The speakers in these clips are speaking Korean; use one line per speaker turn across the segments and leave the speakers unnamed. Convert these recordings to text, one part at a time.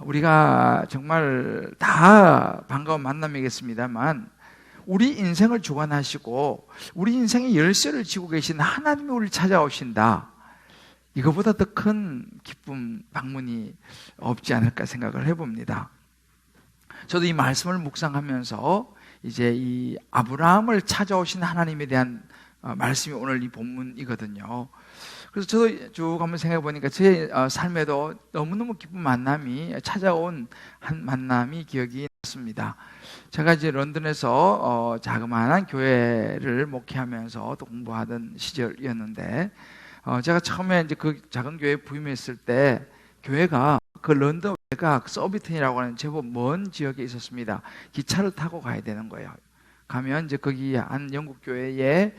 우리가 정말 다 반가운 만남이겠습니다만 우리 인생을 주관하시고 우리 인생의 열쇠를 쥐고 계신 하나님이 우리를 찾아오신다. 이거보다 더 큰 기쁨, 방문이 없지 않을까 생각을 해봅니다. 저도 이 말씀을 묵상하면서 이제 이 아브라함을 찾아오신 하나님에 대한 말씀이 오늘 이 본문이거든요. 그래서 저도 쭉 한번 생각해 보니까 제 삶에도 너무너무 기쁜 만남이 찾아온 한 만남이 기억이 났습니다. 제가 이제 런던에서 자그마한 교회를 목회하면서 또 공부하던 시절이었는데, 제가 처음에 이제 그 작은 교회에 부임했을 때 교회가 그 런던 외곽 서비튼이라고 하는 제법 먼 지역에 있었습니다. 기차를 타고 가야 되는 거예요. 가면 이제 거기 한 영국 교회에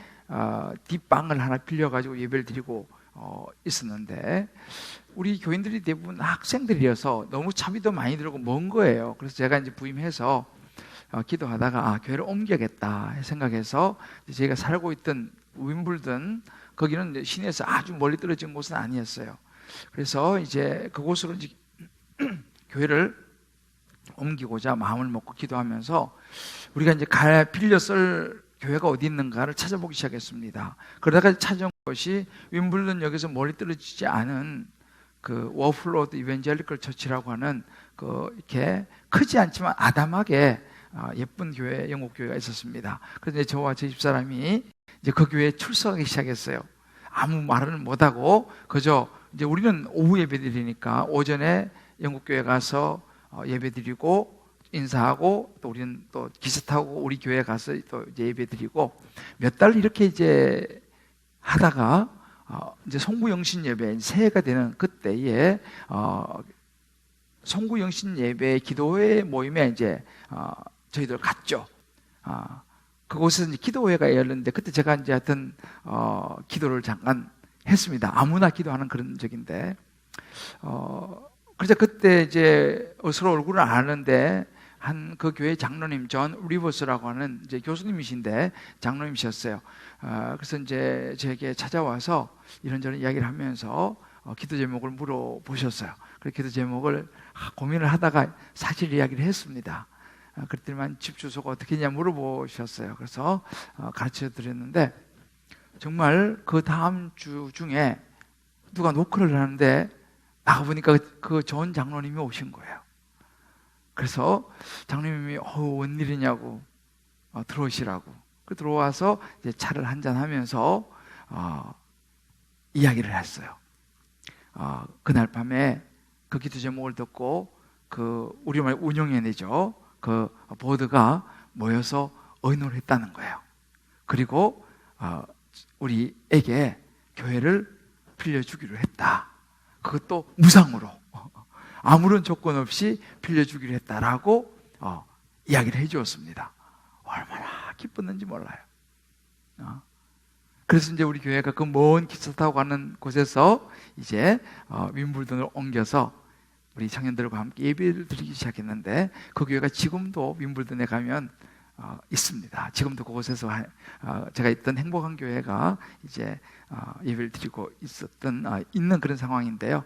뒷방을 하나 빌려가지고 예배를 드리고 있었는데, 우리 교인들이 대부분 학생들이어서 너무 차비도 많이 들고 먼 거예요. 그래서 제가 이제 부임해서 기도하다가 교회를 옮겨야겠다 생각해서 제가 살고 있던 윈블던, 거기는 시내에서 아주 멀리 떨어진 곳은 아니었어요. 그래서 이제 그곳으로 이제 교회를 옮기고자 마음을 먹고 기도하면서 우리가 이제 빌려 쓸 교회가 어디 있는가를 찾아보기 시작했습니다. 그러다가 찾아온 것이 윈블던역에서 멀리 떨어지지 않은 그 워플로드 이벤젤리컬 처치라고 하는 그 이렇게 크지 않지만 아담하게 예쁜 교회, 영국 교회가 있었습니다. 그래서 이제 저와 제 집사람이 이제 그 교회에 출석하기 시작했어요. 아무 말은 못하고 그저 이제 우리는 오후 예배 드리니까 오전에 영국 교회 가서 예배 드리고 인사하고, 또 우리는 또 기차 타고 우리 교회 가서 또 이제 예배 드리고, 몇 달 이렇게 이제 하다가 이제 송구영신 예배 새해가 되는 그때에 송구영신 예배 기도회 모임에 이제 저희들 갔죠. 그곳에서 이제 기도회가 열렸는데, 그때 제가 이제 하여튼 기도를 잠깐 했습니다. 아무나 기도하는 그런 적인데, 그래서 그때 이제 서로 얼굴을 아는데 한 그 교회 장로님 존 리버스라고 하는 이제 교수님이신데 장로님이셨어요. 그래서 이제 제게 찾아와서 이런저런 이야기를 하면서 기도 제목을 물어보셨어요. 그 기도 제목을 고민을 하다가 사실 이야기를 했습니다. 그랬더니만 집 주소가 어떻게 했냐 물어보셨어요. 그래서 가르쳐 드렸는데, 정말 그 다음 주 중에 누가 노크를 하는데 나가보니까 그 존 장로님이 오신 거예요. 그래서 장로님이 웬일이냐고 들어오시라고. 들어와서 이제 차를 한잔 하면서 이야기를 했어요. 그날 밤에 그 기도 제목을 듣고 그 우리말 운영위원회죠. 그 보드가 모여서 의논을 했다는 거예요. 그리고 우리에게 교회를 빌려주기로 했다. 그것도 무상으로, 아무런 조건 없이 빌려주기로 했다라고 이야기를 해주었습니다. 얼마나 기뻤는지 몰라요. 그래서 이제 우리 교회가 그 먼 기차 타고 가는 곳에서 이제 윈블던을 옮겨서 우리 청년들과 함께 예배를 드리기 시작했는데, 그 교회가 지금도 윈블던에 가면 있습니다. 지금도 그곳에서 제가 있던 행복한 교회가 이제 예배를 드리고 있는 그런 상황인데요.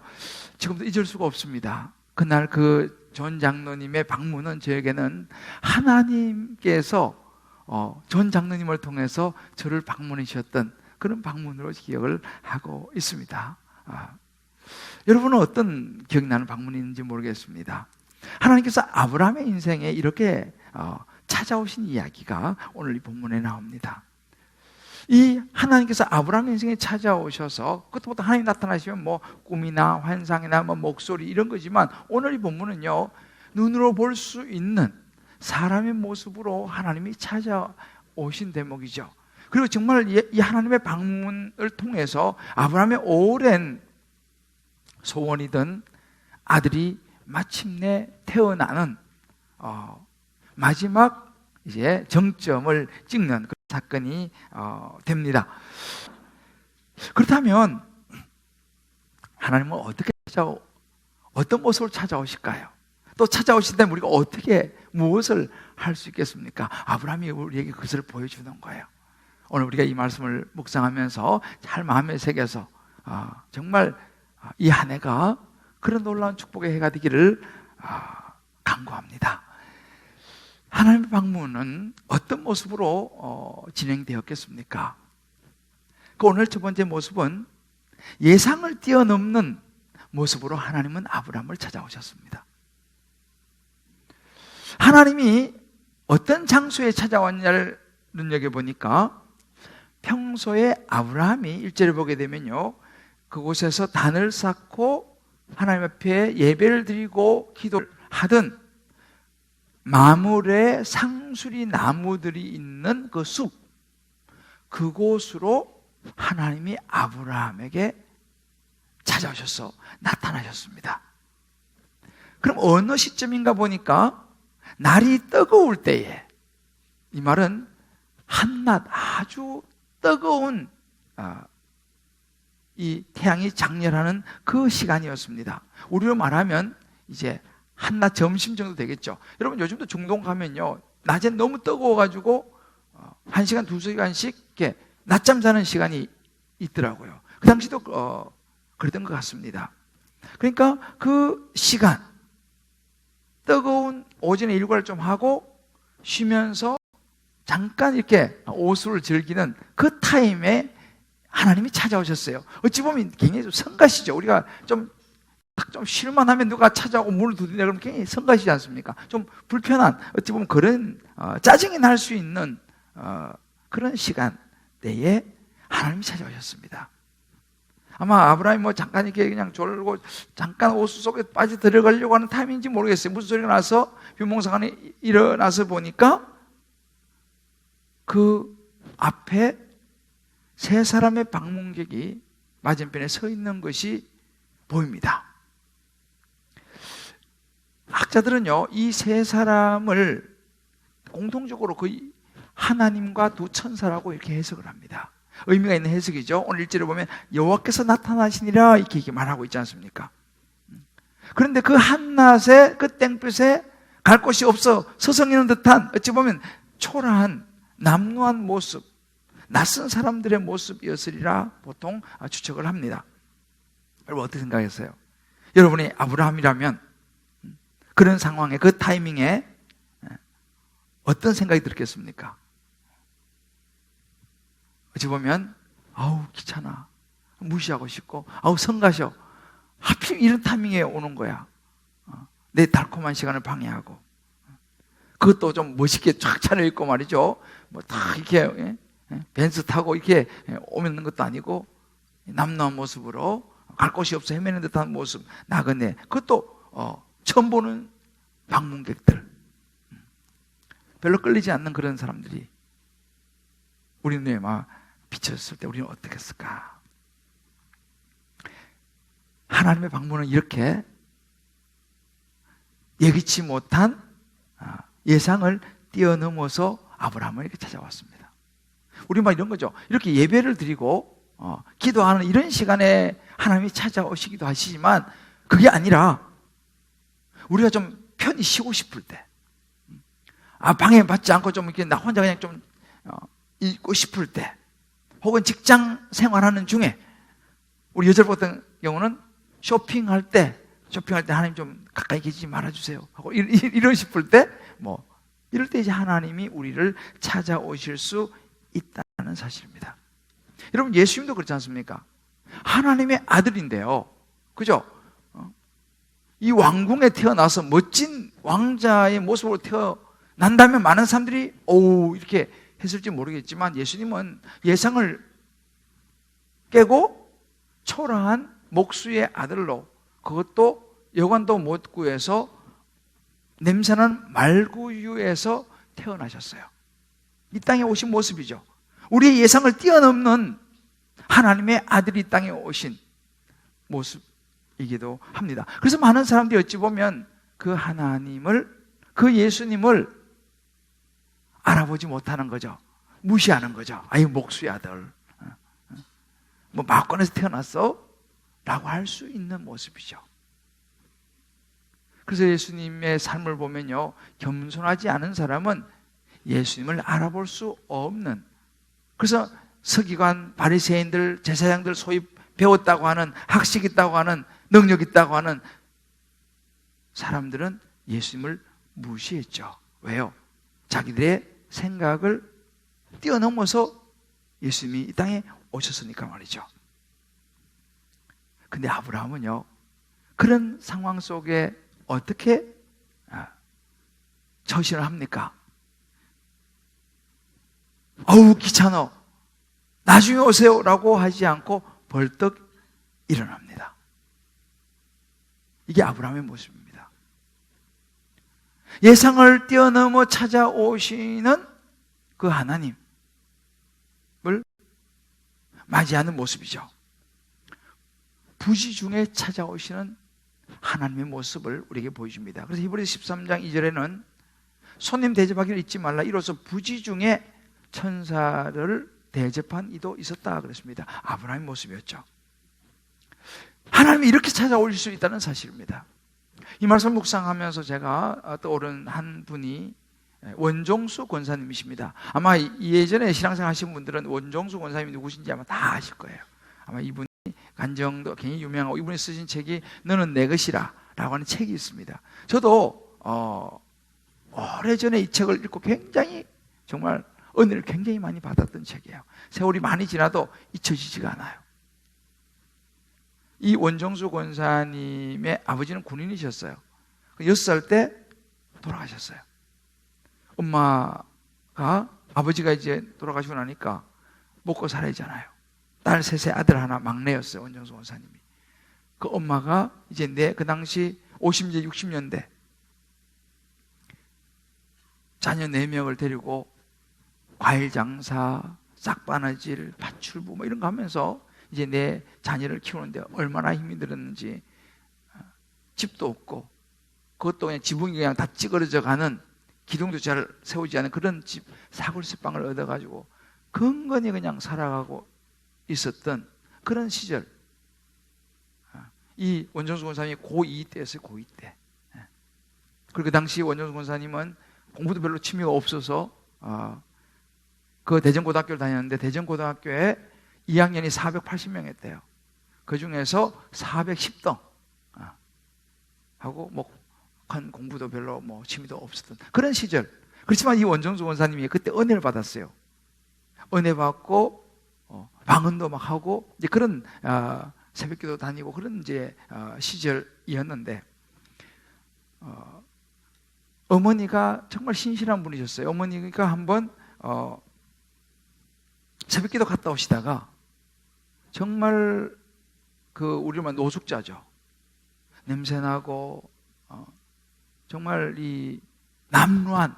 지금도 잊을 수가 없습니다. 그날 그 존 장로님의 방문은 저에게는 하나님께서 존 장로님을 통해서 저를 방문하셨던 그런 방문으로 기억을 하고 있습니다. 여러분은 어떤 기억나는 방문이 있는지 모르겠습니다. 하나님께서 아브라함의 인생에 이렇게 찾아오신 이야기가 오늘 이 본문에 나옵니다. 이 하나님께서 아브라함 인생에 찾아오셔서, 그것부터 하나님 나타나시면 뭐 꿈이나 환상이나 뭐 목소리 이런 거지만, 오늘 이 본문은요 눈으로 볼 수 있는 사람의 모습으로 하나님이 찾아오신 대목이죠. 그리고 정말 이 하나님의 방문을 통해서 아브라함의 오랜 소원이던 아들이 마침내 태어나는 마지막 이제 정점을 찍는 그런 사건이 됩니다. 그렇다면 하나님은 어떤 모습으로 찾아오실까요? 또 찾아오실 때 우리가 어떻게 무엇을 할 수 있겠습니까? 아브라함이 우리에게 그것을 보여주는 거예요. 오늘 우리가 이 말씀을 묵상하면서 잘 마음에 새겨서 정말 이 한 해가 그런 놀라운 축복의 해가 되기를 간구합니다. 하나님의 방문은 어떤 모습으로 진행되었겠습니까? 오늘 첫 번째 모습은 예상을 뛰어넘는 모습으로 하나님은 아브라함을 찾아오셨습니다. 하나님이 어떤 장소에 찾아왔냐를 눈여겨보니까 평소에 아브라함이 1절을 보게 되면요, 그곳에서 단을 쌓고 하나님 앞에 예배를 드리고 기도를 하던 마물의 상수리 나무들이 있는 그 숲, 그곳으로 하나님이 아브라함에게 찾아오셔서 나타나셨습니다. 그럼 어느 시점인가 보니까 날이 뜨거울 때에, 이 말은 한낮 아주 뜨거운 이 태양이 장렬하는 그 시간이었습니다. 우리로 말하면 이제 한낮 점심 정도 되겠죠. 여러분 요즘도 중동 가면요, 낮엔 너무 뜨거워가지고 1시간, 2시간씩 이렇게 낮잠 자는 시간이 있더라고요. 그 당시도 그랬던 것 같습니다. 그러니까 그 시간, 뜨거운 오전에 일과를 좀 하고 쉬면서 잠깐 이렇게 오수를 즐기는 그 타임에 하나님이 찾아오셨어요. 어찌 보면 굉장히 좀 성가시죠. 우리가 좀 쉴만하면 누가 찾아오고 물을 두드리냐 그러면 굉장히 성가시지 않습니까? 좀 불편한, 어찌 보면 그런 짜증이 날 수 있는 그런 시간대에 하나님이 찾아오셨습니다. 아마 아브라함이 뭐 잠깐 이렇게 그냥 졸고 잠깐 오수 속에 빠져 들어가려고 하는 타임인지 모르겠어요. 무슨 소리가 나서 비몽사간에 일어나서 보니까 그 앞에 세 사람의 방문객이 맞은편에 서 있는 것이 보입니다. 학자들은요, 이 세 사람을 공통적으로 거의 하나님과 두 천사라고 이렇게 해석을 합니다. 의미가 있는 해석이죠. 오늘 1절에 보면 여호와께서 나타나시니라 이렇게 말하고 있지 않습니까? 그런데 그 한낮에 그 땡볕에 갈 곳이 없어 서성이는 듯한, 어찌 보면 초라한 남루한 모습, 낯선 사람들의 모습이었으리라 보통 추측을 합니다. 여러분 어떻게 생각하세요? 여러분이 아브라함이라면 그런 상황에, 그 타이밍에 어떤 생각이 들겠습니까? 어찌 보면 아우 귀찮아, 무시하고 싶고, 아우 성가셔, 하필 이런 타이밍에 오는 거야, 내 달콤한 시간을 방해하고, 그것도 좀 멋있게 쫙 차려입고 말이죠, 뭐 다 이렇게 벤츠 타고 이렇게 오는 것도 아니고 남루한 모습으로 갈 곳이 없어 헤매는 듯한 모습, 나그네, 그것도 처음 보는 방문객들, 별로 끌리지 않는 그런 사람들이 우리 눈에 막 비쳤을 때 우리는 어떻게 했을까? 하나님의 방문은 이렇게 예기치 못한 예상을 뛰어넘어서 아브라함을 이렇게 찾아왔습니다. 우리 막 이런 거죠. 이렇게 예배를 드리고 기도하는 이런 시간에 하나님이 찾아오시기도 하시지만, 그게 아니라 우리가 좀 편히 쉬고 싶을 때, 방해받지 않고 좀 이렇게 나 혼자 그냥 좀 있고 싶을 때, 혹은 직장 생활하는 중에, 우리 여자들 같은 경우는 쇼핑할 때 하나님 좀 가까이 계시지 말아주세요 하고 이런 싶을 때, 이럴 때 이제 하나님이 우리를 찾아오실 수 있다는 사실입니다. 여러분 예수님도 그렇지 않습니까? 하나님의 아들인데요, 그죠? 이 왕궁에 태어나서 멋진 왕자의 모습으로 태어난다면 많은 사람들이 이렇게 했을지 모르겠지만, 예수님은 예상을 깨고 초라한 목수의 아들로, 그것도 여관도 못 구해서 냄새나는 말구유에서 태어나셨어요. 이 땅에 오신 모습이죠. 우리의 예상을 뛰어넘는 하나님의 아들이 이 땅에 오신 모습이기도 합니다. 그래서 많은 사람들이 어찌 보면 그 하나님을, 그 예수님을 알아보지 못하는 거죠. 무시하는 거죠. 아유 목수의 아들, 마권에서 태어났어? 라고 할 수 있는 모습이죠. 그래서 예수님의 삶을 보면요, 겸손하지 않은 사람은 예수님을 알아볼 수 없는, 그래서 서기관, 바리새인들, 제사장들, 소위 배웠다고 하는, 학식 있다고 하는, 능력 있다고 하는 사람들은 예수님을 무시했죠. 왜요? 자기들의 생각을 뛰어넘어서 예수님이 이 땅에 오셨으니까 말이죠. 근데 아브라함은요, 그런 상황 속에 어떻게 처신을 합니까? 어우 귀찮어, 나중에 오세요 라고 하지 않고 벌떡 일어납니다. 이게 아브라함의 모습입니다. 예상을 뛰어넘어 찾아오시는 그 하나님을 맞이하는 모습이죠. 부지 중에 찾아오시는 하나님의 모습을 우리에게 보여줍니다. 그래서 히브리서 13장 2절에는 손님 대접하기를 잊지 말라, 이로써 부지 중에 천사를 대접한 이도 있었다 그랬습니다. 아브라함의 모습이었죠. 하나님이 이렇게 찾아오실 수 있다는 사실입니다. 이 말씀 묵상하면서 제가 떠오른 한 분이 원종수 권사님이십니다. 아마 예전에 신앙생활 하신 분들은 원종수 권사님이 누구신지 아마 다 아실 거예요. 아마 이분이 간정도 굉장히 유명하고, 이분이 쓰신 책이 너는 내 것이라 라고 하는 책이 있습니다. 저도 오래전에 이 책을 읽고 굉장히 정말 은혜를 굉장히 많이 받았던 책이에요. 세월이 많이 지나도 잊혀지지가 않아요. 이 원종수 권사님의 아버지는 군인이셨어요. 6살 때 돌아가셨어요. 엄마가, 아버지가 이제 돌아가시고 나니까 먹고 살아야잖아요. 딸 셋의 아들 하나, 막내였어요, 원종수 권사님이. 그 엄마가 이제 그 당시 50년대 60년대 자녀 4명을 데리고 과일 장사, 싹바느질, 밭출부 뭐 이런 거 하면서 이제 내 자녀를 키우는데 얼마나 힘이 들었는지, 집도 없고 그것도 그냥 지붕이 그냥 다 찌그러져 가는, 기둥도 잘 세우지 않은 그런 집, 사골세방을 얻어가지고 건건히 그냥 살아가고 있었던 그런 시절. 이 원종수 권사님이 고2 때였어요. 고2 때. 그리고 그 당시 원종수 권사님은 공부도 별로 취미가 없어서 그 대전고등학교를 다녔는데, 대전고등학교에 2학년이 480명 했대요. 그 중에서 410등 하고 뭐 한 공부도 별로 뭐 취미도 없었던 그런 시절. 그렇지만 이 원종수 권사님이 그때 은혜를 받았어요. 은혜 받고 방언도 막 하고 이제 그런 새벽기도 다니고 그런 이제 시절이었는데, 어머니가 정말 신실한 분이셨어요. 어머니가 한번 새벽기도 갔다 오시다가 정말 우리 말 노숙자죠. 냄새나고 정말 이 남루한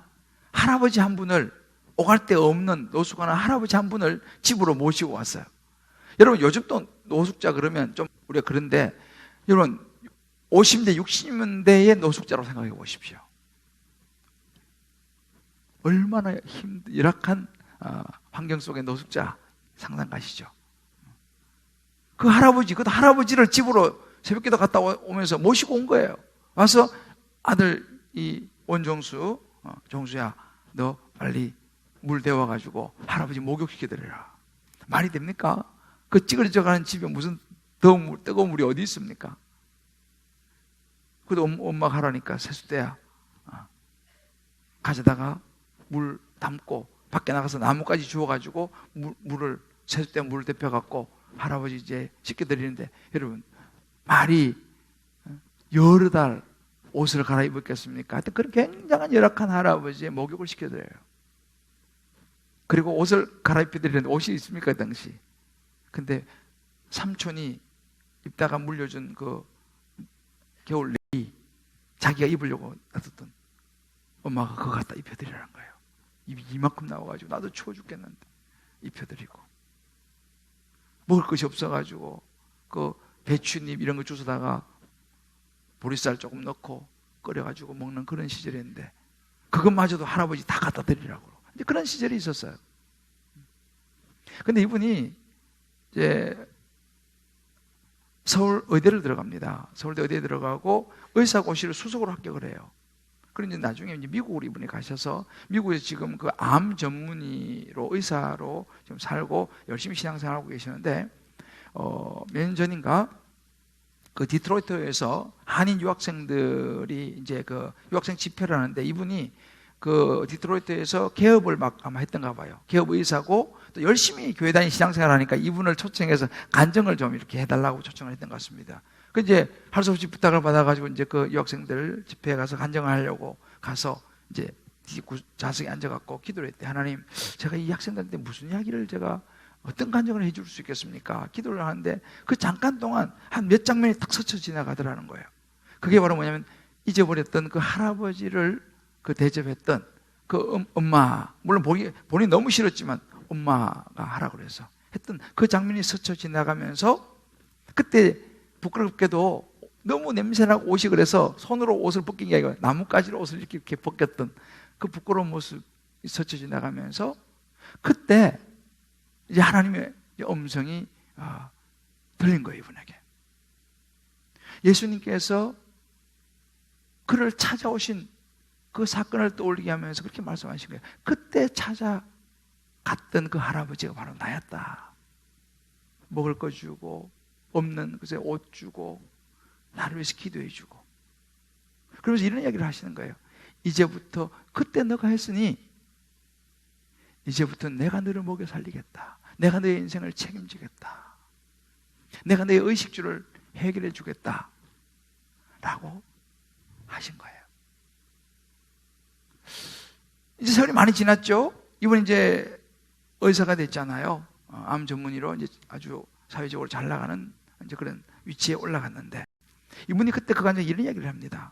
할아버지 한 분을, 오갈 데 없는 노숙하는 할아버지 한 분을 집으로 모시고 왔어요. 여러분 요즘 또 노숙자 그러면 좀 우리가 그런데, 여러분 50대 60년대의 노숙자로 생각해 보십시오. 얼마나 열악한 환경 속의 노숙자 상상 가시죠? 그 할아버지를 집으로 새벽기도 갔다 오면서 모시고 온 거예요. 와서 아들 이 원종수, 종수야 너 빨리 물 데워가지고 할아버지 목욕시켜드려라. 말이 됩니까? 그 찌그러져가는 집에 무슨 뜨거운 물이 어디 있습니까? 그래도 엄마가 하라니까 세숫대야 가져다가 물 담고 밖에 나가서 나무까지 주워가지고 세숫대 물 데펴갖고 할아버지 이제 씻겨드리는데, 여러분 말이 여러 달 옷을 갈아입었겠습니까? 하여튼 그런 굉장한 열악한 할아버지의 목욕을 시켜드려요. 그리고 옷을 갈아입혀드리는데 옷이 있습니까, 그 당시? 근데 삼촌이 입다가 물려준 그 겨울 내이 자기가 입으려고 놔뒀던, 엄마가 그거 갖다 입혀드리라는 거예요. 입이 이만큼 나와가지고 나도 추워 죽겠는데 입혀드리고, 먹을 것이 없어가지고 그 배추잎 이런 거 주워다가 보리쌀 조금 넣고 끓여가지고 먹는 그런 시절이었는데, 그것마저도 할아버지 다 갖다 드리라고. 이제 그런 시절이 있었어요. 근데 이분이 이제 서울 의대를 들어갑니다. 서울대 의대에 들어가고 의사고시를 수석으로 합격을 해요. 그런데 나중에 이제 미국으로 이분이 가셔서 미국에서 지금 그 암 전문의로, 의사로 지금 살고 열심히 신앙생활하고 계시는데, 몇 년 전인가 그 디트로이트에서 한인 유학생들이 이제 그 유학생 집회를 하는데, 이분이 그 디트로이트에서 개업을 막 아마 했던가 봐요. 개업 의사고 또 열심히 교회 다니 신앙생활 하니까 이분을 초청해서 간증을 좀 이렇게 해달라고 초청을 했던 것 같습니다. 그 이제 할 수 없이 부탁을 받아가지고 이제 그 유학생들 집회에 가서 간증을 하려고 가서 이제 좌석에 앉아갖고 기도를 했대. 하나님, 제가 이 학생들한테 무슨 이야기를 제가 어떤 간증을 해줄 수 있겠습니까? 기도를 하는데 그 잠깐 동안 한 몇 장면이 탁 스쳐 지나가더라는 거예요. 그게 바로 뭐냐면 잊어버렸던 그 할아버지를 그 대접했던 그 엄마, 물론 본인이 너무 싫었지만 엄마가 하라고 그래서 했던 그 장면이 스쳐 지나가면서, 그때 부끄럽게도 너무 냄새나고 옷이 그래서 손으로 옷을 벗긴 게 아니고 나뭇가지로 옷을 이렇게 벗겼던 그 부끄러운 모습이 스쳐 지나가면서, 그때 이제 하나님의 음성이 들린 거예요, 이분에게. 예수님께서 그를 찾아오신 그 사건을 떠올리게 하면서 그렇게 말씀하신 거예요. 그때 찾아갔던 그 할아버지가 바로 나였다. 먹을 거 주고, 없는 그새 옷 주고, 나를 위해서 기도해 주고. 그러면서 이런 이야기를 하시는 거예요. 이제부터, 그때 너가 했으니 이제부터 내가 너를 먹여 살리겠다. 내가 너의 인생을 책임지겠다. 내가 너의 의식주를 해결해 주겠다 라고 하신 거예요. 이제 세월이 많이 지났죠. 이분 이제 의사가 됐잖아요. 암 전문의로 이제 아주 사회적으로 잘 나가는 이제 그런 위치에 올라갔는데, 이분이 그때 그 관장에 이런 이야기를 합니다.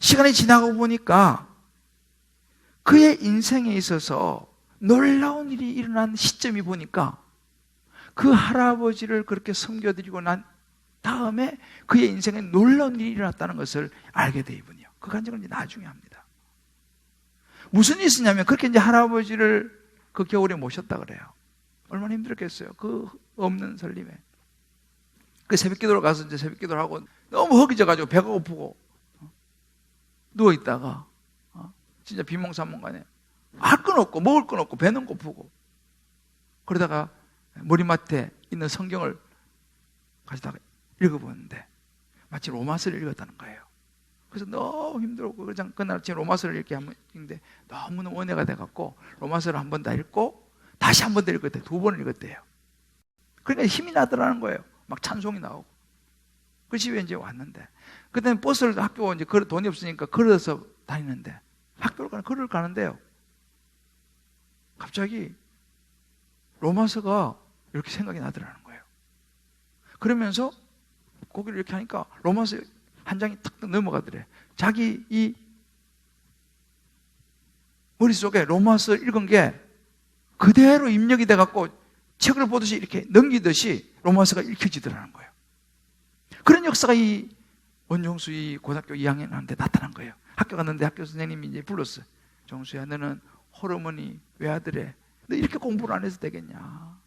시간이 지나고 보니까 그의 인생에 있어서 놀라운 일이 일어난 시점이 보니까 그 할아버지를 그렇게 섬겨드리고 난 다음에 그의 인생에 놀라운 일이 일어났다는 것을 알게 돼, 이분이요. 그 간증을 이제 나중에 합니다. 무슨 일이 있었냐면, 그렇게 이제 할아버지를 그 겨울에 모셨다 그래요. 얼마나 힘들었겠어요. 그 없는 설림에. 그 새벽 기도를 가서 이제 새벽 기도를 하고 너무 허기져가지고 배가 고프고 누워있다가 진짜 비몽사몽간에 할 건 없고 먹을 건 없고 배는 고프고, 그러다가 머리맡에 있는 성경을 가져다가 읽어보는데 마치 로마서를 읽었다는 거예요. 그래서 너무 힘들었고, 그날 아침에 로마서를 이렇게 한번 읽는데 너무너무 은혜가 돼갖고 로마서를 한 번 다 읽고 다시 한 번 더 읽었대요. 2번 읽었대요. 그러니까 힘이 나더라는 거예요. 막 찬송이 나오고. 그 집에 이제 왔는데, 그때는 버스를 학교 이제 돈이 없으니까 걸어서 다니는데, 학교를 걸어 가는데요, 갑자기 로마서가 이렇게 생각이 나더라는 거예요. 그러면서 고개를 이렇게 하니까 로마서 한 장이 탁 넘어가더래. 자기 이 머릿속에 로마서 읽은 게 그대로 입력이 돼갖고 책을 보듯이 이렇게 넘기듯이 로마서가 읽혀지더라는 거예요. 그런 역사가 이 원종수 이 고등학교 2학년한테 나타난 거예요. 학교 갔는데 학교 선생님이 이제 불렀어요. 종수야, 너는 호르몬이 외아들에 너 이렇게 공부를 안 해서 되겠냐?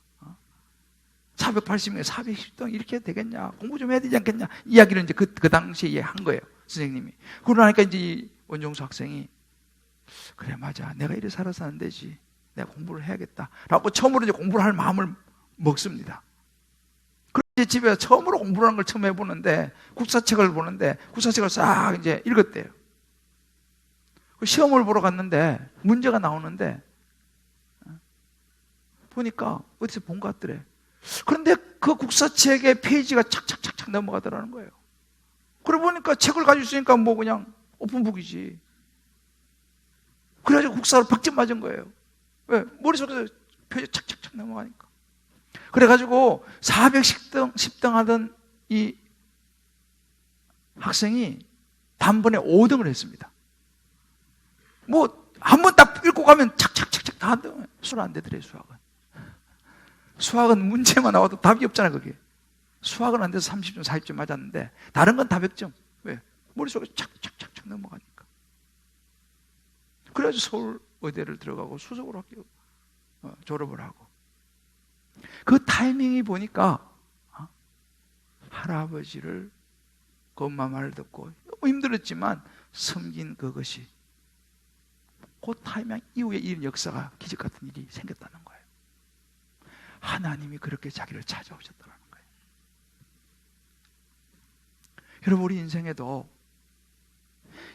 480명에 410등 이렇게 해도 되겠냐? 공부 좀 해야 되지 않겠냐? 이야기를 이제 그 당시에 한 거예요, 선생님이. 그러고 나니까 이제 원종수 학생이, 그래, 맞아, 내가 이래 살아서 안 되지, 내가 공부를 해야겠다 라고 처음으로 이제 공부를 할 마음을 먹습니다. 그래서 집에 처음으로 공부를 하는 걸 처음 해보는데, 국사책을 보는데 국사책을 싹 이제 읽었대요. 시험을 보러 갔는데 문제가 나오는데 보니까 어디서 본 것 같더래. 그런데 그 국사책의 페이지가 착착착착 넘어가더라는 거예요. 그러고 보니까 책을 가지고 있으니까 뭐 그냥 오픈북이지. 그래가지고 국사로 100점 맞은 거예요. 왜? 머릿속에서 페이지 착착착 넘어가니까. 그래가지고 410등 하던 이 학생이 단번에 5등을 했습니다. 뭐 한 번 딱 읽고 가면 착착착착 다 한다. 수는 안 되더래, 수학은. 수학은 문제만 나와도 답이 없잖아, 그게. 수학은 안 돼서 30점, 40점 맞았는데 다른 건 다 100점. 왜? 머릿속에 착착착착 넘어가니까. 그래가지고 서울 의대를 들어가고 수석으로 학교 졸업을 하고. 그 타이밍이 보니까 할아버지를 그 엄마 말을 듣고 너무 힘들었지만 섬긴 그것이 그 타이밍 이후에 이런 역사가, 기적 같은 일이 생겼다는 거예요. 하나님이 그렇게 자기를 찾아오셨다는 거예요. 여러분, 우리 인생에도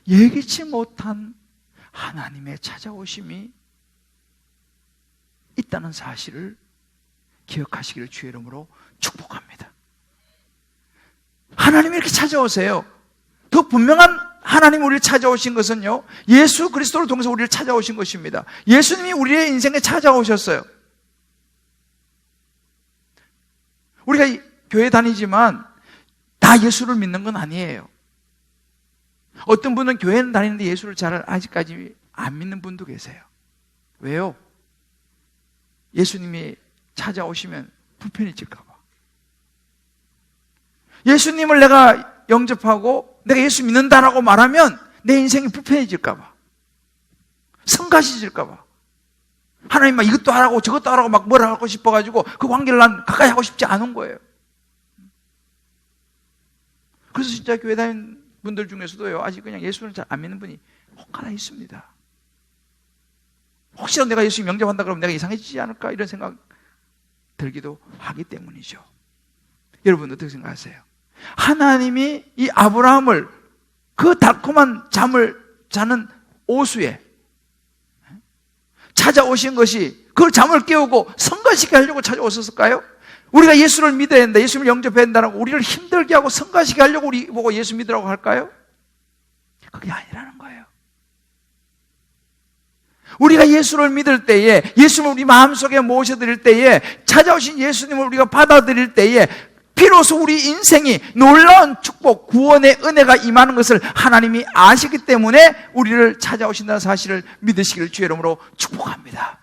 예기치 못한 하나님의 찾아오심이 있다는 사실을 기억하시기를 주의 이름으로 축복합니다. 하나님이 이렇게 찾아오세요. 더 분명한 하나님이 우리를 찾아오신 것은요, 예수 그리스도를 통해서 우리를 찾아오신 것입니다. 예수님이 우리의 인생에 찾아오셨어요. 우리가 교회 다니지만 다 예수를 믿는 건 아니에요. 어떤 분은 교회는 다니는데 예수를 잘 아직까지 안 믿는 분도 계세요. 왜요? 예수님이 찾아오시면 불편해질까 봐. 예수님을 내가 영접하고 내가 예수 믿는다라고 말하면 내 인생이 불편해질까 봐. 성가시질까 봐. 하나님 막 이것도 하라고 저것도 하라고 막 뭐라 하고 싶어가지고 그 관계를 난 가까이 하고 싶지 않은 거예요. 그래서 진짜 교회 다니는 분들 중에서도요, 아직 그냥 예수를 잘 안 믿는 분이 혹하나 있습니다. 혹시라도 내가 예수 영접한다 그러면 내가 이상해지지 않을까 이런 생각 들기도 하기 때문이죠. 여러분 어떻게 생각하세요? 하나님이 이 아브라함을 그 달콤한 잠을 자는 오수에 찾아오신 것이 그 잠을 깨우고 성가시게 하려고 찾아오셨을까요? 우리가 예수를 믿어야 된다, 예수를 영접해야 된다고 우리를 힘들게 하고 성가시게 하려고 우리 보고 예수 믿으라고 할까요? 그게 아니라는 거예요. 우리가 예수를 믿을 때에, 예수님을 우리 마음속에 모셔드릴 때에, 찾아오신 예수님을 우리가 받아들일 때에 비로소 우리 인생이 놀라운 축복, 구원의 은혜가 임하는 것을 하나님이 아시기 때문에 우리를 찾아오신다는 사실을 믿으시기를 주의 이름으로 축복합니다.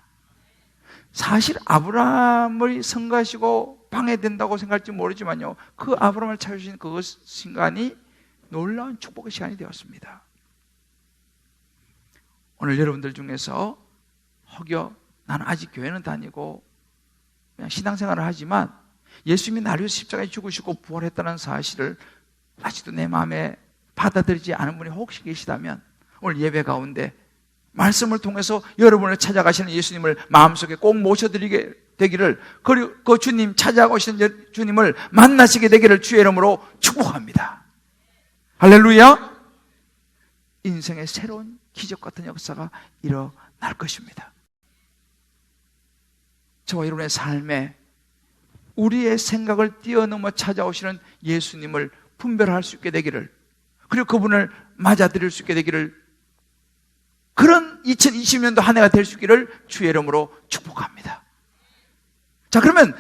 사실 아브라함을 성가시고 방해된다고 생각할지 모르지만요, 그 아브라함을 찾으신 그 순간이 놀라운 축복의 시간이 되었습니다. 오늘 여러분들 중에서 혹여 나는 아직 교회는 다니고 그냥 신앙생활을 하지만 예수님이 나를 위해서 십자가에 죽으시고 부활했다는 사실을 아직도 내 마음에 받아들이지 않은 분이 혹시 계시다면 오늘 예배 가운데 말씀을 통해서 여러분을 찾아가시는 예수님을 마음속에 꼭 모셔드리게 되기를, 그리고 그 주님 찾아오시는 주님을 만나시게 되기를 주의 이름으로 축복합니다. 할렐루야. 인생의 새로운 기적 같은 역사가 일어날 것입니다. 저와 여러분의 삶에 우리의 생각을 뛰어넘어 찾아오시는 예수님을 분별할 수 있게 되기를, 그리고 그분을 맞아들일 수 있게 되기를, 그런 2020년도 한 해가 될 수 있기를 주의 이름으로 축복합니다. 자, 그러면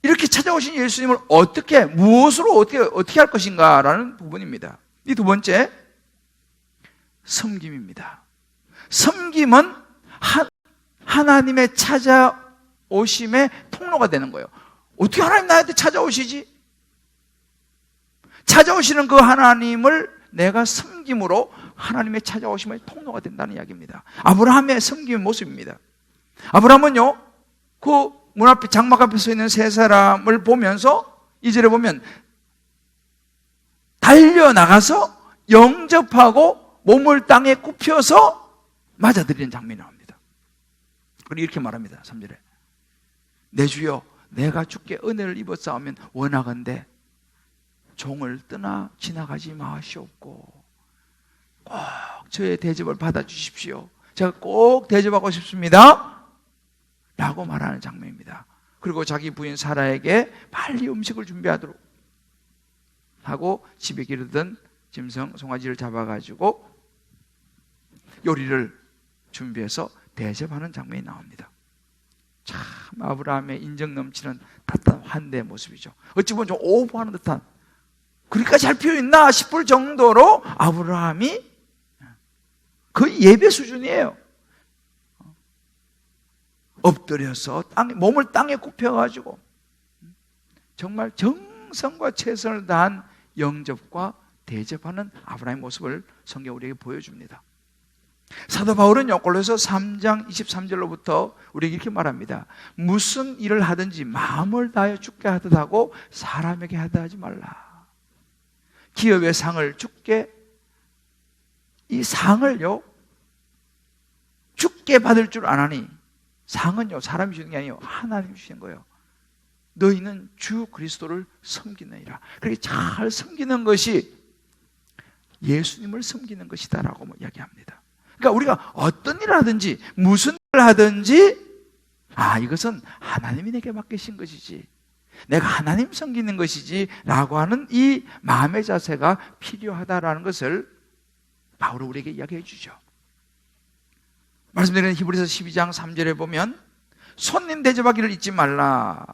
이렇게 찾아오신 예수님을 어떻게, 무엇으로 어떻게 할 것인가라는 부분입니다. 이 두 번째, 섬김입니다. 섬김은 하나님의 찾아오심의 통로가 되는 거예요. 어떻게 하나님 나한테 찾아오시지? 찾아오시는 그 하나님을 내가 섬김으로 하나님의 찾아오심의 통로가 된다는 이야기입니다. 아브라함의 섬김의 모습입니다. 아브라함은요, 그 문 앞에 장막 앞에 서 있는 세 사람을 보면서 2절에 보면 달려나가서 영접하고 몸을 땅에 굽혀서 맞아들이는 장면이 나옵니다. 그리고 이렇게 말합니다. 3절에 내 주여, 내가 주께 은혜를 입었사오면 원하건대 종을 떠나 지나가지 마시옵고 꼭 저의 대접을 받아주십시오. 제가 꼭 대접하고 싶습니다 라고 말하는 장면입니다. 그리고 자기 부인 사라에게 빨리 음식을 준비하도록 하고 집에 기르던 짐승 송아지를 잡아가지고 요리를 준비해서 대접하는 장면이 나옵니다. 참 아브라함의 인정 넘치는 따뜻한 환대의 모습이죠. 어찌 보면 좀 오버하는 듯한, 그렇게까지 할 필요 있나 싶을 정도로 아브라함이 그 예배 수준이에요. 엎드려서 몸을 땅에 굽혀가지고 정말 정성과 최선을 다한 영접과 대접하는 아브라함의 모습을 성경 우리에게 보여줍니다. 사도 바울은요, 골로새 3장 23절로부터 우리에게 이렇게 말합니다. 무슨 일을 하든지 마음을 다하여 주께 하듯 하고 사람에게 하듯 하지 말라. 기업의 상을 주께, 이 상을요 주께 받을 줄 아나니, 상은요 사람이 주는 게 아니에요, 하나님이 주시는 거예요. 너희는 주 그리스도를 섬기느니라. 그렇게 잘 섬기는 것이 예수님을 섬기는 것이다라고 이야기합니다. 그러니까 우리가 어떤 일을 하든지 무슨 일을 하든지 이것은 하나님이 내게 맡기신 것이지, 내가 하나님 섬기는 것이지 라고 하는 이 마음의 자세가 필요하다라는 것을 바울은 우리에게 이야기해 주죠. 말씀드리는 히브리서 12장 3절에 보면 손님 대접하기를 잊지 말라,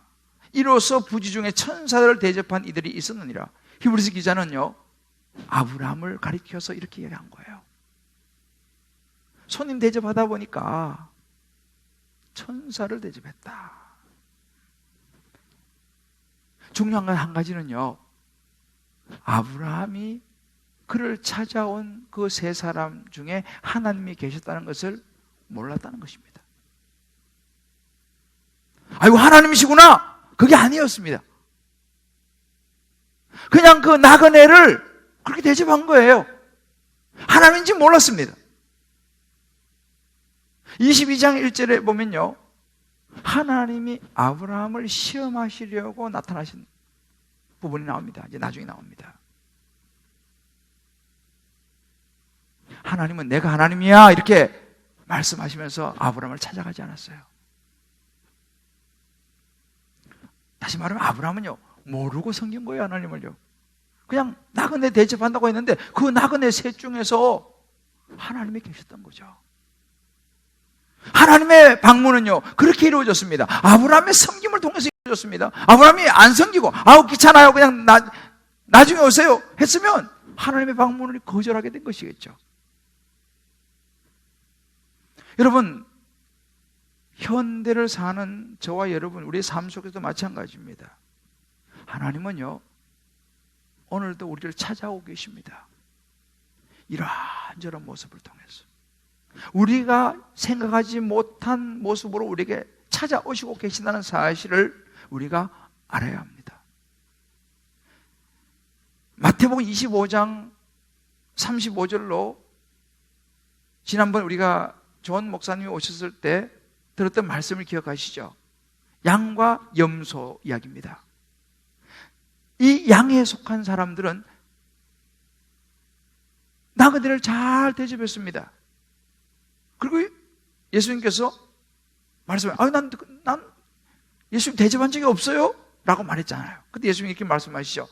이로써 부지 중에 천사들을 대접한 이들이 있었느니라. 히브리서 기자는요, 아브라함을 가리켜서 이렇게 얘기한 거예요. 손님 대접하다 보니까 천사를 대접했다. 중요한 건 한 가지는요, 아브라함이 그를 찾아온 그 세 사람 중에 하나님이 계셨다는 것을 몰랐다는 것입니다. 아이고 하나님이시구나, 그게 아니었습니다. 그냥 그 나그네를 그렇게 대접한 거예요. 하나님인지 몰랐습니다. 22장 1절에 보면요, 하나님이 아브라함을 시험하시려고 나타나신 부분이 나옵니다. 이제 나중에 나옵니다. 하나님은 내가 하나님이야 이렇게 말씀하시면서 아브라함을 찾아가지 않았어요. 다시 말하면 아브라함은요, 모르고 섬긴 거예요. 하나님을요. 그냥 나그네 대접한다고 했는데 그 나그네 셋 중에서 하나님이 계셨던 거죠. 하나님의 방문은요, 그렇게 이루어졌습니다. 아브라함의 섬김을 통해서 이루어졌습니다. 아브라함이 안 섬기고 귀찮아요, 그냥 나중에 오세요 했으면 하나님의 방문을 거절하게 된 것이겠죠. 여러분, 현대를 사는 저와 여러분, 우리의 삶 속에도 마찬가지입니다. 하나님은요, 오늘도 우리를 찾아오고 계십니다. 이러한저런 모습을 통해서 우리가 생각하지 못한 모습으로 우리에게 찾아오시고 계신다는 사실을 우리가 알아야 합니다. 마태복음 25장 35절로 지난번 우리가 존 목사님이 오셨을 때 들었던 말씀을 기억하시죠? 양과 염소 이야기입니다. 이 양에 속한 사람들은 나그네를 잘 대접했습니다. 그리고 예수님께서 말씀해, 난 예수님 대접한 적이 없어요 라고 말했잖아요. 근데 예수님이 이렇게 말씀하시죠.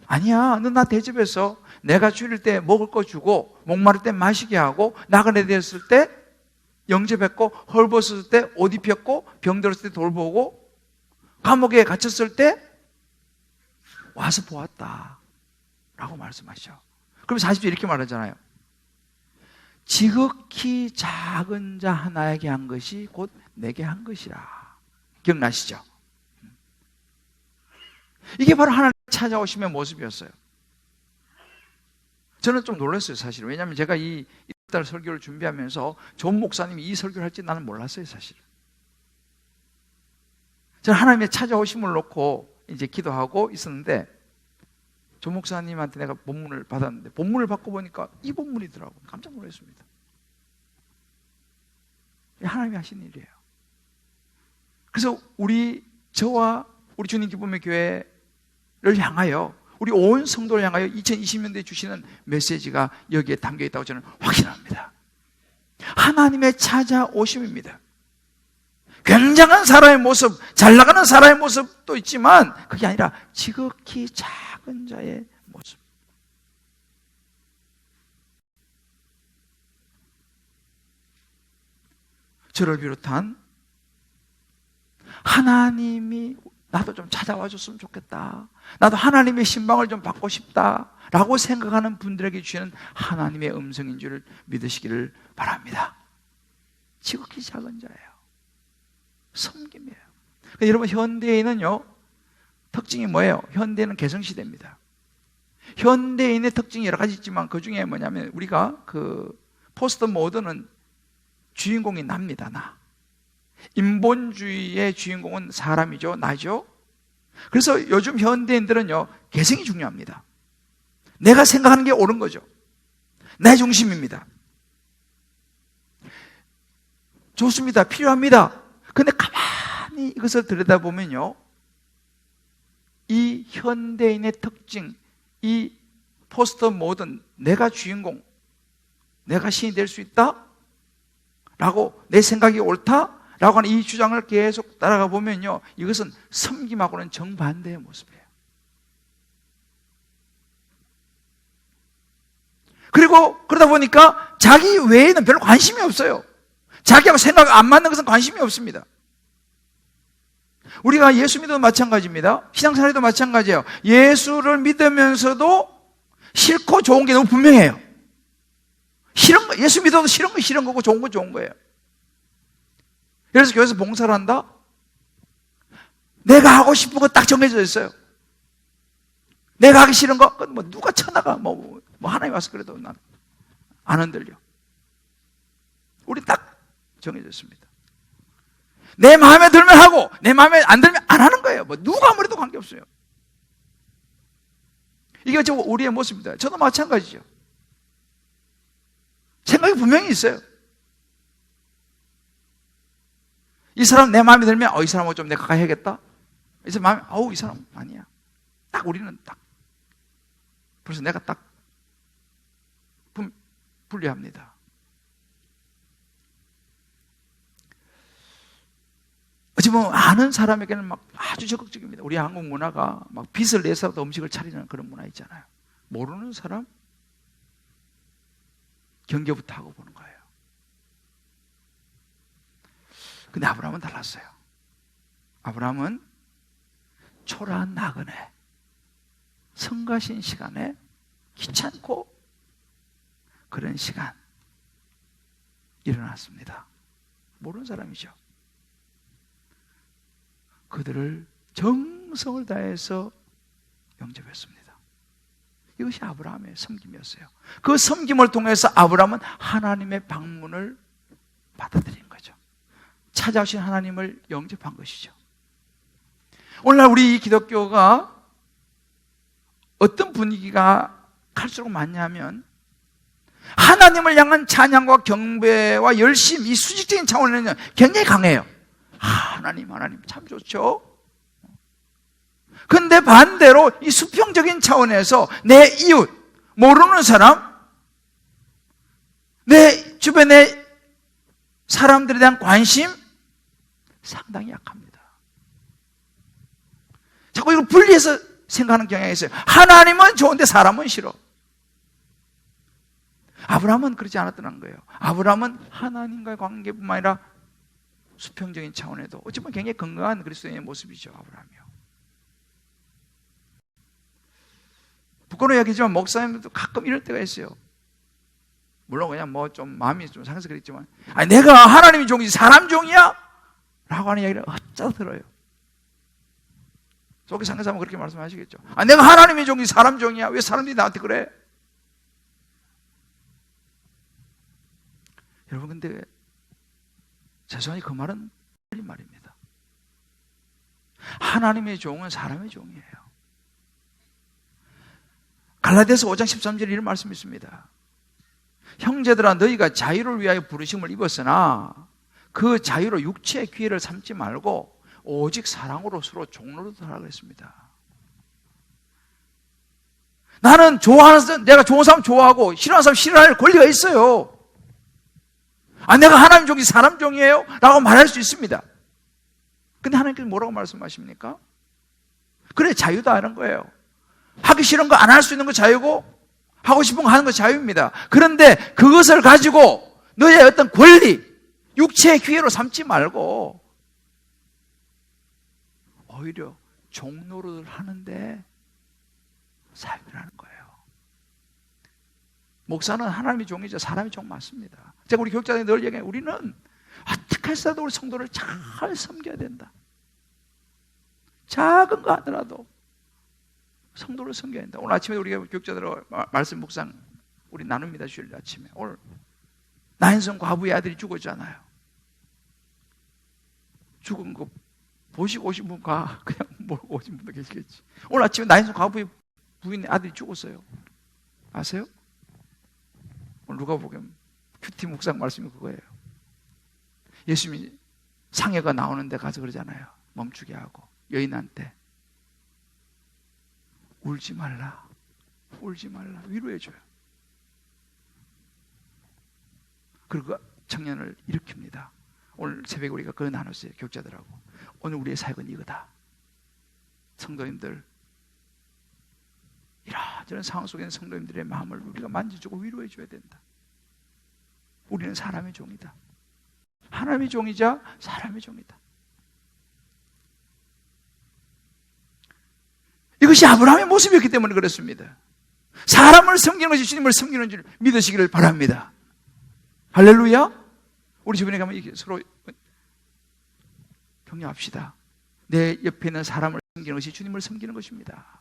아니야, 너 나 대접해서 내가 줄일 때 먹을 거 주고, 목마를 때 마시게 하고, 나그네 되었을 때 영접했고, 헐벗었을 때 옷 입혔고, 병들었을 때 돌보고, 감옥에 갇혔을 때 와서 보았다 라고 말씀하시죠. 그럼 40절 이렇게 말하잖아요. 지극히 작은 자 하나에게 한 것이 곧 내게 한 것이라. 기억나시죠? 이게 바로 하나님 찾아오심의 모습이었어요. 저는 좀 놀랐어요, 사실. 왜냐하면 제가 이달 설교를 준비하면서 존 목사님이 이 설교를 할지 나는 몰랐어요, 사실. 저는 하나님의 찾아오심을 놓고 이제 기도하고 있었는데, 존 목사님한테 내가 본문을 받았는데, 본문을 받고 보니까 이 본문이더라고요. 깜짝 놀랐습니다. 하나님이 하신 일이에요. 그래서 저와 우리 주님 기쁨의 교회를 향하여, 우리 온 성도를 향하여 2020년대에 주시는 메시지가 여기에 담겨 있다고 저는 확신합니다. 하나님의 찾아오심입니다. 굉장한 사람의 모습, 잘 나가는 사람의 모습도 있지만 그게 아니라 지극히 작은 자의 모습. 저를 비롯한 하나님이 나도 좀 찾아와 줬으면 좋겠다, 나도 하나님의 신방을 좀 받고 싶다 라고 생각하는 분들에게 주시는 하나님의 음성인 줄 믿으시기를 바랍니다. 지극히 작은 자예요. 섬김이에요. 그러니까 여러분, 현대인은요, 특징이 뭐예요? 현대는 개성시대입니다. 현대인의 특징이 여러 가지 있지만 그 중에 뭐냐면, 우리가 포스트 모던은 주인공이 납니다. 나. 인본주의의 주인공은 사람이죠. 나죠. 그래서 요즘 현대인들은요, 개성이 중요합니다. 내가 생각하는 게 옳은 거죠. 내 중심입니다. 좋습니다. 필요합니다. 근데 가만히 이것을 들여다보면요, 이 현대인의 특징, 이 포스터 뭐든 내가 주인공, 내가 신이 될 수 있다? 라고, 내 생각이 옳다? 라고 하는 이 주장을 계속 따라가 보면요, 이것은 섬김하고는 정반대의 모습이에요. 그리고 그러다 보니까 자기 외에는 별로 관심이 없어요. 자기하고 생각 안 맞는 것은 관심이 없습니다. 우리가 예수 믿어도 마찬가지입니다. 신앙생활에도 마찬가지예요. 예수를 믿으면서도 싫고 좋은 게 너무 분명해요. 싫은 거, 예수 믿어도 싫은 거 싫은 거고 좋은 거 좋은 거예요. 그래서 교회에서 봉사를 한다? 내가 하고 싶은 거 딱 정해져 있어요. 내가 하기 싫은 거, 뭐 누가 쳐나가, 뭐 하나님 와서 그래도 난 안 흔들려. 우리 딱 정해져 있습니다. 내 마음에 들면 하고, 내 마음에 안 들면 안 하는 거예요. 뭐 누가 아무래도 관계없어요. 이게 우리의 모습입니다. 저도 마찬가지죠. 생각이 분명히 있어요. 이 사람 내 마음에 들면 이 사람하고 좀 내가 가까이 해야겠다. 이 사람 마음에 이 사람 아니야. 딱 우리는 딱 벌써 내가 딱 분리합니다. 어찌 보면 아는 사람에게는 막 아주 적극적입니다. 우리 한국 문화가 막 빚을 내서라도 음식을 차리는 그런 문화 있잖아요. 모르는 사람 경계부터 하고 보는 거예요. 근데 아브라함은 달랐어요. 아브라함은 초라한 나그네, 성가신 시간에 귀찮고 그런 시간 일어났습니다. 모르는 사람이죠. 그들을 정성을 다해서 영접했습니다. 이것이 아브라함의 섬김이었어요. 그 섬김을 통해서 아브라함은 하나님의 방문을 받아들인 거죠. 찾아오신 하나님을 영접한 것이죠. 오늘날 우리 기독교가 어떤 분위기가 갈수록 많냐면 하나님을 향한 찬양과 경배와 열심, 이 수직적인 차원에는 굉장히 강해요. 하나님 참 좋죠. 근데 반대로 이 수평적인 차원에서 내 이웃, 모르는 사람, 내 주변의 사람들에 대한 관심 상당히 약합니다. 자꾸 이걸 분리해서 생각하는 경향이 있어요. 하나님은 좋은데 사람은 싫어. 아브라함은 그러지 않았다는 거예요. 아브라함은 하나님과의 관계뿐만 아니라 수평적인 차원에도 어찌 보면 굉장히 건강한 그리스도인의 모습이죠. 아브라함이요. 부끄러운 이야기지만 목사님도 가끔 이럴 때가 있어요. 물론 그냥 뭐 좀 마음이 좀 상해서 그랬지만, 내가 하나님이 종이지 사람 종이야? 라고 하는 이야기를 어쩌다 들어요. 속이 상해서 하면 그렇게 말씀하시겠죠. 내가 하나님의 종이지 사람 종이야? 왜 사람들이 나한테 그래? 여러분, 근데 죄송하지 그 말은 틀린 말입니다. 하나님의 종은 사람의 종이에요. 갈라디아서 5장 13절에 이런 말씀이 있습니다. 형제들아, 너희가 자유를 위하여 부르심을 입었으나 그 자유로 육체의 기회를 삼지 말고 오직 사랑으로 서로 종로릇 하라고 했습니다. 나는 내가 좋은 사람 좋아하고 싫어하는 사람 싫어할 권리가 있어요. 내가 하나님 종이 사람 종이에요? 라고 말할 수 있습니다. 근데 하나님께서 뭐라고 말씀하십니까? 그래, 자유다 하는 거예요. 하기 싫은 거 안 할 수 있는 거 자유고 하고 싶은 거 하는 거 자유입니다. 그런데 그것을 가지고 너의 어떤 권리, 육체의 기회로 삼지 말고 오히려 종노릇을 하는데 사용을 하는 거예요. 목사는 하나님의 종이죠. 사람의 종 맞습니다. 제가 우리 교육자들이 늘 얘기해요. 우리는 어떻게 해서라도 우리 성도를 잘 섬겨야 된다. 작은 거 하더라도 성도를 섬겨야 된다. 오늘 아침에 우리가 교육자들 말씀 묵상 우리 나눕니다. 주일 아침에. 오늘 나인성 과부의 아들이 죽었잖아요. 죽은 거 보시고 오신 분과 그냥 모르고 오신 분도 계시겠지. 오늘 아침에 나인성 과부의 부인의 아들이 죽었어요. 아세요? 오늘 누가복음 큐티 묵상 말씀이 그거예요. 예수님이 상해가 나오는데 가서 그러잖아요. 멈추게 하고 여인한테 울지 말라. 울지 말라. 위로해줘요. 그리고 그 청년을 일으킵니다. 오늘 새벽에 우리가 그거 나눴어요. 교육자들하고. 오늘 우리의 사역은 이거다. 성도님들, 이런저런 상황 속에 있는 성도님들의 마음을 우리가 만져주고 위로해줘야 된다. 우리는 사람의 종이다. 하나님의 종이자 사람의 종이다. 이것이 아브라함의 모습이었기 때문에 그렇습니다. 사람을 섬기는 것이 주님을 섬기는 줄 믿으시기를 바랍니다. 할렐루야. 우리 주변에 가면 이렇게 서로 격려합시다. 내 옆에 있는 사람을 섬기는 것이 주님을 섬기는 것입니다.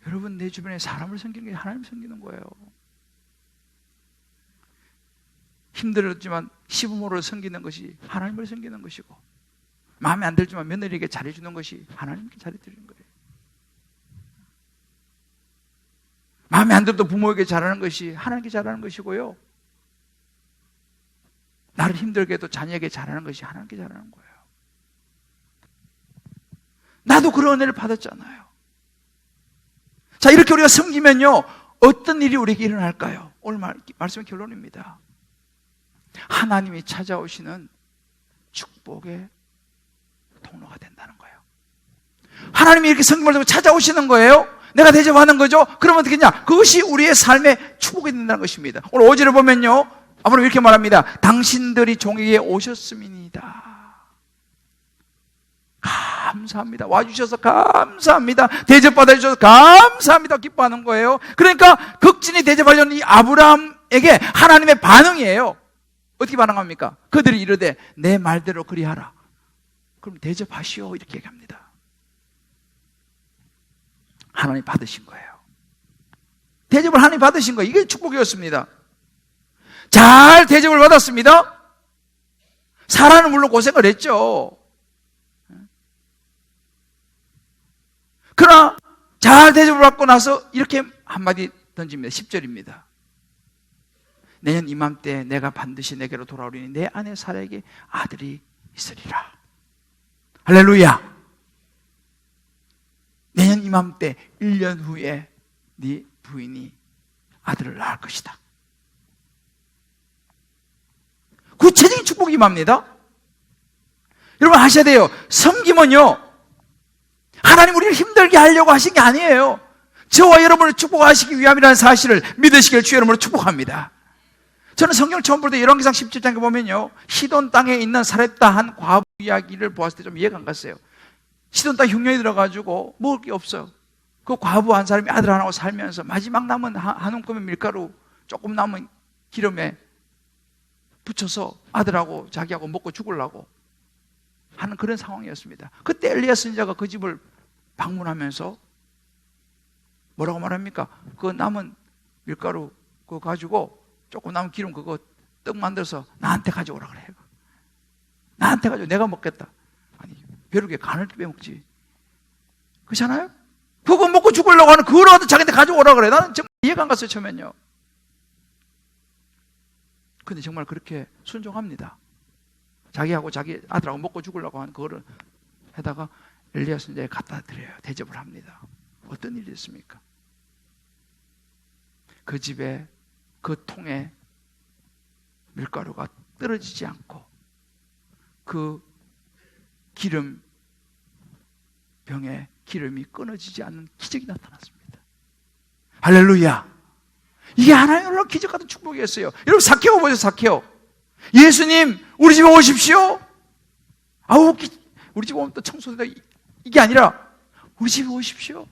여러분, 내 주변에 사람을 섬기는 게 하나님을 섬기는 거예요. 힘들었지만 시부모를 섬기는 것이 하나님을 섬기는 것이고, 마음에 안 들지만 며느리에게 잘해주는 것이 하나님께 잘해드리는 거예요. 마음에 안 들어도 부모에게 잘하는 것이 하나님께 잘하는 것이고요, 나를 힘들게 해도 자녀에게 잘하는 것이 하나님께 잘하는 거예요. 나도 그런 은혜를 받았잖아요. 자, 이렇게 우리가 섬기면요, 어떤 일이 우리에게 일어날까요? 오늘 말씀의 결론입니다. 하나님이 찾아오시는 축복의 통로가 된다는 거예요. 하나님이 이렇게 성경을 들고 찾아오시는 거예요. 내가 대접하는 거죠. 그러면 어떻게 했냐? 그것이 우리의 삶의 축복이 된다는 것입니다. 오늘 5절을 보면요, 아브라함이 이렇게 말합니다. 당신들이 종에게 오셨음이니이다. 감사합니다. 와주셔서 감사합니다. 대접받아 주셔서 감사합니다. 기뻐하는 거예요. 그러니까 극진히 대접하려는 이 아브라함에게 하나님의 반응이에요. 어떻게 반응합니까? 그들이 이르되 내 말대로 그리하라. 그럼 대접하시오, 이렇게 얘기합니다. 하나님 받으신 거예요. 대접을 하나님 받으신 거예요. 이게 축복이었습니다. 잘 대접을 받았습니다. 사라는 물론 고생을 했죠. 그러나 잘 대접을 받고 나서 이렇게 한마디 던집니다. 10절입니다. 내년 이맘때 내가 반드시 내게로 돌아오리니 내 아내 사라에게 아들이 있으리라. 할렐루야. 내년 이맘때 1년 후에 네 부인이 아들을 낳을 것이다. 구체적인 축복이 임합니다. 여러분 아셔야 돼요. 섬김은요, 하나님 우리를 힘들게 하려고 하신 게 아니에요. 저와 여러분을 축복하시기 위함이라는 사실을 믿으시길 주 여러분을 축복합니다. 저는 성경을 처음 볼 때 열왕기상 17장에 보면요, 시돈 땅에 있는 사렙다 한 과부 이야기를 보았을 때 좀 이해가 안 갔어요. 시돈 땅 흉년이 들어가지고 먹을 게 없어요. 그 과부 한 사람이 아들 하나하고 살면서 마지막 남은 한 움큼의 밀가루, 조금 남은 기름에 붙여서 아들하고 자기하고 먹고 죽으려고 하는 그런 상황이었습니다. 그때 엘리야 선지자가 그 집을 방문하면서 뭐라고 말합니까? 그 남은 밀가루 그거 가지고 조금 남은 기름 그거 떡 만들어서 나한테 가져오라 그래요. 나한테 가져오, 내가 먹겠다. 아니, 벼룩에 간을 빼먹지. 그렇잖아요? 그거 먹고 죽으려고 하는 그걸 얻어 자기한테 가져오라 그래. 나는 정말 이해가 안 갔어요, 처음엔요. 근데 정말 그렇게 순종합니다. 자기하고 자기 아들하고 먹고 죽으려고 하는 그거를 해다가 엘리야 선지자에 갖다 드려요. 대접을 합니다. 어떤 일이 있습니까? 그 집에 그 통에 밀가루가 떨어지지 않고 그 기름 병에 기름이 끊어지지 않는 기적이 나타났습니다. 할렐루야. 이게 하나님의 놀라운 기적 같은 축복이었어요. 여러분 삭개오 보세요. 삭개오. 예수님 우리 집에 오십시오. 아우, 우리 집에 오면 또 청소된다. 이게 아니라 우리 집에 오십시오.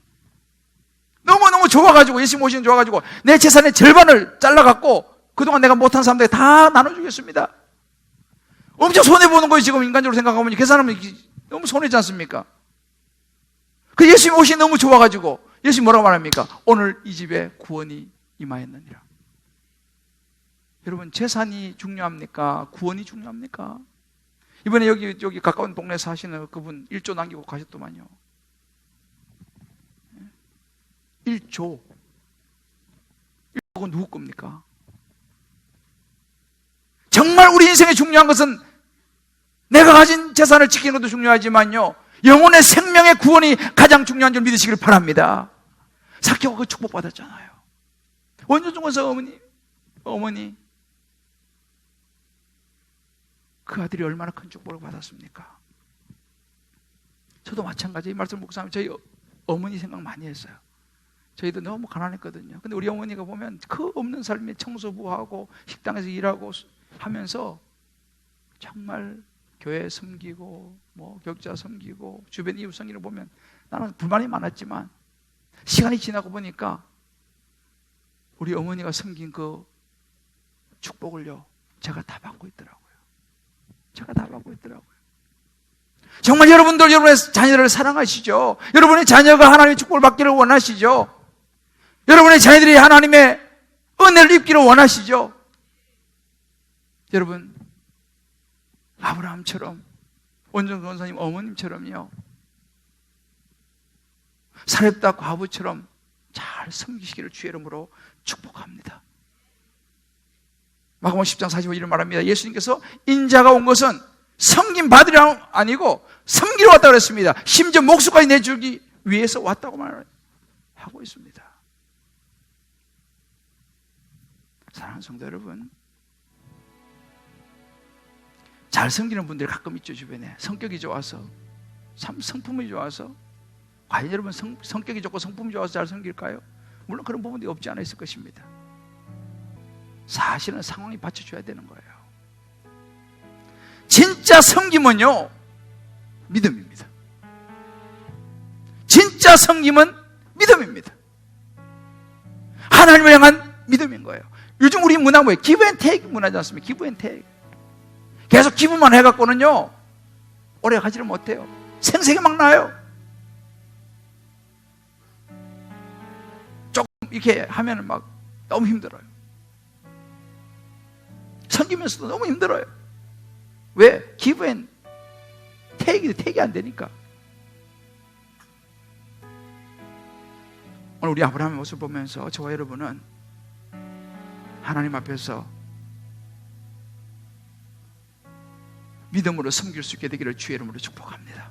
너무너무 좋아가지고, 예수님 오시는 좋아가지고 내 재산의 절반을 잘라갖고 그동안 내가 못한 사람들에게 다 나눠주겠습니다. 엄청 손해보는 거예요. 지금 인간적으로 생각하면 계산하면 너무 손해지 않습니까? 그 예수님 오시니 너무 좋아가지고 예수님 뭐라고 말합니까? 오늘 이 집에 구원이 임하였느니라. 여러분 재산이 중요합니까? 구원이 중요합니까? 이번에 여기 가까운 동네 사시는 그분 1조 남기고 가셨더만요. 1조. 1조가 누구 겁니까? 정말 우리 인생에 중요한 것은 내가 가진 재산을 지키는 것도 중요하지만요, 영혼의 생명의 구원이 가장 중요한 줄 믿으시길 바랍니다. 삭개오가 그 축복받았잖아요. 원조중원사 어머니 그 아들이 얼마나 큰 축복을 받았습니까? 저도 마찬가지. 이 말씀 묵상하면 저희 어머니 생각 많이 했어요. 저희도 너무 가난했거든요. 근데 우리 어머니가 보면 그 없는 삶에 청소부하고 식당에서 일하고 하면서 정말 교회 섬기고 뭐 격자 섬기고 주변 이웃 섬기를 보면 나는 불만이 많았지만 시간이 지나고 보니까 우리 어머니가 섬긴 그 축복을요 제가 다 받고 있더라고요. 제가 다 받고 있더라고요. 정말 여러분들 여러분의 자녀들을 사랑하시죠? 여러분의 자녀가 하나님의 축복을 받기를 원하시죠? 여러분의 자녀들이 하나님의 은혜를 입기를 원하시죠? 여러분 아브라함처럼 원정 권사님 어머님처럼요 사렙다 과부처럼 잘 섬기시기를 주의 이름으로 축복합니다. 마가복음 10장 45절을 말합니다. 예수님께서 인자가 온 것은 섬김 받으려 아니고 섬기러 왔다고 그랬습니다. 심지어 목숨까지 내주기 위해서 왔다고 말하고 있습니다. 사랑하는 성도 여러분, 잘 섬기는 분들이 가끔 있죠. 주변에 성격이 좋아서 성품이 좋아서. 과연 여러분 성격이 좋고 성품이 좋아서 잘 섬길까요? 물론 그런 부분이 없지 않아 있을 것입니다. 사실은 상황이 받쳐줘야 되는 거예요. 진짜 섬김은요 믿음입니다. 진짜 섬김은 믿음입니다. 하나님을 향한 믿음인 거예요. 요즘 우리 문화 뭐예요? 기브 앤 테이크 문화지 않습니까? 기브 앤 테이크. 계속 기부만 해갖고는요 오래 가지를 못해요. 생색이 막 나요. 조금 이렇게 하면은 막 너무 힘들어요. 섬기면서도 너무 힘들어요. 왜? 기브 앤 테이크가 안 되니까. 오늘 우리 아브라함의 모습을 보면서 저와 여러분은 하나님 앞에서 믿음으로 섬길 수 있게 되기를 주의 이름으로 축복합니다.